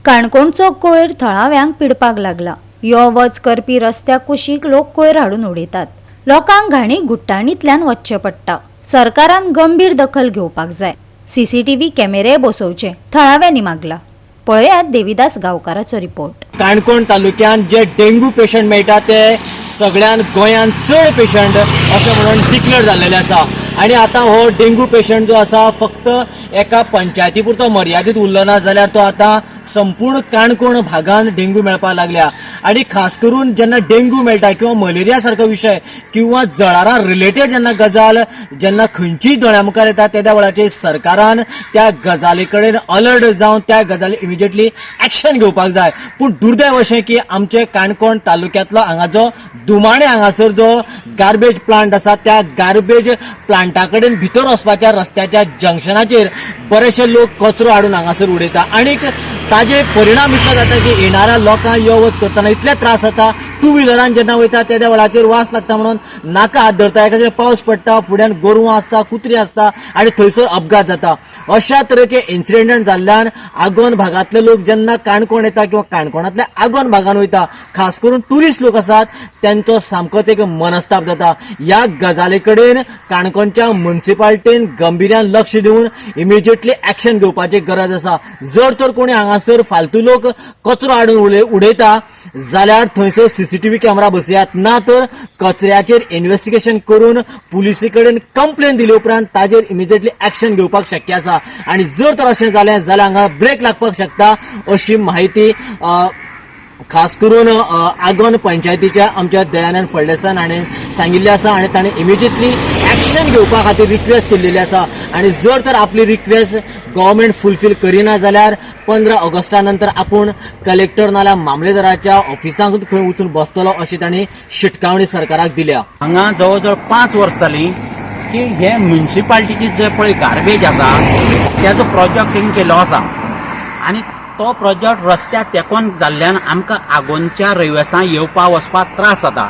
काणकोणचो कोयर थळाव्यांक पिडपाक लागला। यो वच करपी रस्त्या कुशीक लोक कोयर हाडून उडयतात। लोकांक घाणी गुट्टाणींतल्यान वचचें पडटा। सरकारान गंभीर दखल घेवपाक जाय। सीसीटीव्ही कॅमेरे बसोवचे थळाव्यांनी मागला। पळयात देविदास गांवकाराचो रिपोर्ट। काणकोण तालुक्यात जे डेंग्यू पेशंट मेळटा ते सगळ्यान गोंयान चड पेशंट अशें म्हणून डिक्लेअर जाल्लेले आसा। आणि आता हो डेंग्यू पेशंट जो आसा फक्त एका पंचायती पुरतो मर्यादित उरलो ना, जाल्यार तो आता संपूर्ण काणकोण भागात डेंग्यू मेळपाक लागल्या। आणि खास करून जेन्ना डेंग्यू मेळटा किंवा मलेरिया सारको विषय किंवा जळारां रिलेटेड जेन्ना गजाल जेन्ना खंयचीय दोळ्या मुखार येता त्या वेळाचेर सरकारान त्या गजाली कडेन अलर्ट जावन त्या गजाली इमिजिएटली एक्शन घेवपाक जाय। पूण दुर्दैव अशें की आमचे काणकोण तालुक्यांतलो हांगा जो दुमाणे हांगासर जो गार्बेज प्लांट आसा त्या गार्बेज प्लांटा कडेन भितर वचपाच्या रस्त्याच्या जंक्शनाचेर बरेचशे लोक कचरो हाडून हांगासर उडयता। आनी ताजे परिणाम इतलो जाता की येणाऱ्या लोकांक यो वच करतना इतले त्रास जाता। टू व्हिलरान जेन्ना वयता त्या वेळाचेर वास लागता म्हणून नाका हात धरता, एखादे पावस पडटा, फुड्यान गोरवां आसता, कुत्री आसता आनी थंयसर अपघात जाता। अशा तरेचे इन्सिडेंट जाल्ल्यान आगोंद भागातले लोक जेन्ना काणकोण येता किंवा काणकोणातल्या आगोंद भागान वयता, खास करून टुरिस्ट लोक आसात, त्यांचो सामकोच एक मनस्ताप जाता। या गजाली कडेन काणकोणच्या म्युनिसिपालिटीन गंभीर्यान लक्ष दिवन इमिजिएटली एक्शन घेवपाची गरज आसा। जर तर कोणी हांगासर फालतू लोक कचरो हाडून उडयता जाल्यार थंयसर सीसीटीव्ही कॅमेरा बसयात, ना तर कचऱ्याचेर इन्व्हेस्टिगेशन करून पुलिसे कडेन कंप्लेन दिले उपरांत ताजेर इमिजिएटली एक्शन घेवपाक शक्य आसा। आणि जर तर अशें जालें जाल्यार हांगा ब्रेक लागपाक शकता अशी माहिती खास करून आगोंद पंचायतीच्या आमच्या दयानंद फळदेसाय हाणें सांगिल्लें आसा। आणि ताणें इमिजिएटली एक्शन घेवपा खातीर रिक्वेस्ट केल्ली आसा। आणि जर तर आपली रिक्वेस्ट गव्हर्नमेंट फुलफील करिना जाल्यार 15 ऑगस्टा नंतर आपूण कलेक्टर नाल्यार मामलेदाराच्या ऑफिसांत खंय वचून बसतलो अशी तांणी शिटकावणी सरकाराक दिल्या। हांगा जवळ जवळ 5 वर्सां जालीं की हे म्युनिसिपालिटीची जे पळय गार्बेज आसा त्याचो प्रोजेक्ट तेणी केलो आसा। आनी तो प्रोजेक्ट रस्त्याक तेकोन जाल्ल्यान आमकां आगोंदच्या रहिवाशांक येवपा वचपाक त्रास जाता।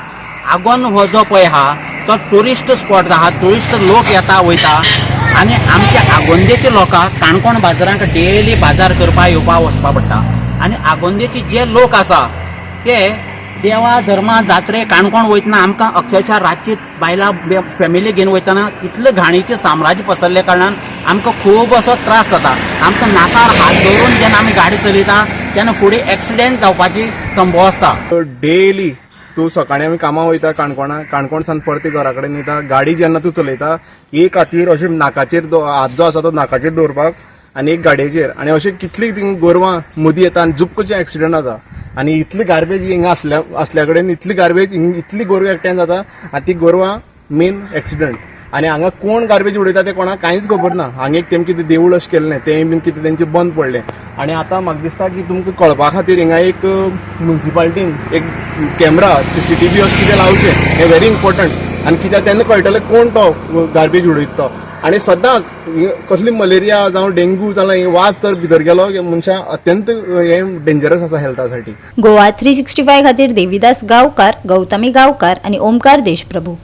आगोंद हो जो पळय आहा तो ट्युरिस्ट स्पॉट आहा, ट्युरिस्ट लोक येता वयता आनी आमच्या आगोंदेच्या लोकांक काणकोण बाजारांक डेली बाजार करपाक येवपा वचपा पडटा। आनी आगोंदेचे जे लोक आसा ते देवा धर्मा जात्रे काणकोण वयतना आमकां अक्षरशः रातची बायलां फॅमिली घेवन वयतना इतले घाणीचें साम्राज्य पसरले कारणान आमकां खूब असो त्रास जाता। आमकां नाकार हात दवरून जेन्ना आमी गाडी चलयता तेन्ना फुडें एक्सिडेंट जावपाची संभव आसता। डेली तूं सकाळीं आमी कामां वयता काणकोण सान परती घरा कडेन येता, गाडी जेन्ना तूं चलयता एक हातीर अशें नाकाचेर हात जो आसा तो नाकाचेर दवरपाक आनी एक गाडयेचेर, आनी अशें कितली गोरवां मदीं येता आनी जुपकोचे एक्सिडेंट जाता। आनी इतली गार्बेज हिंगा असल्या कडेन इतली गार्बेज इतली गोरवां एकठांय जाता आनी ती गोरवां मेन एक्सिडेंट। आनी हांगा कोण गार्बेज उडयता ते कोणाक कांयच खबर ना। हांगा एक तेम कितें देवूळ अशें केल्लें तें बीन कितें तेंचें बंद पडलें। आनी आतां म्हाका दिसता की तुमकां कळपा खातीर हिंगा एक म्युनिसिपालिटीन एक कॅमेरा सीसीटीव्ही अशें कितें लावचें हें व्हेरी इम्पॉर्टंट। आनी कित्याक तेन्ना कळटलें कोण तो गार्बेज उडयता तो। आनी सदांच कसली मलेरिया जावं डेंग्यू जाल्यार वास तर भितर गेलो मनशां अत्यंत हें डेंजरस आसा हेल्था साठी। गोवा 365 खातीर देविदास गांवकार, गौतमी गांवकार आनी ओमकार देशप्रभू।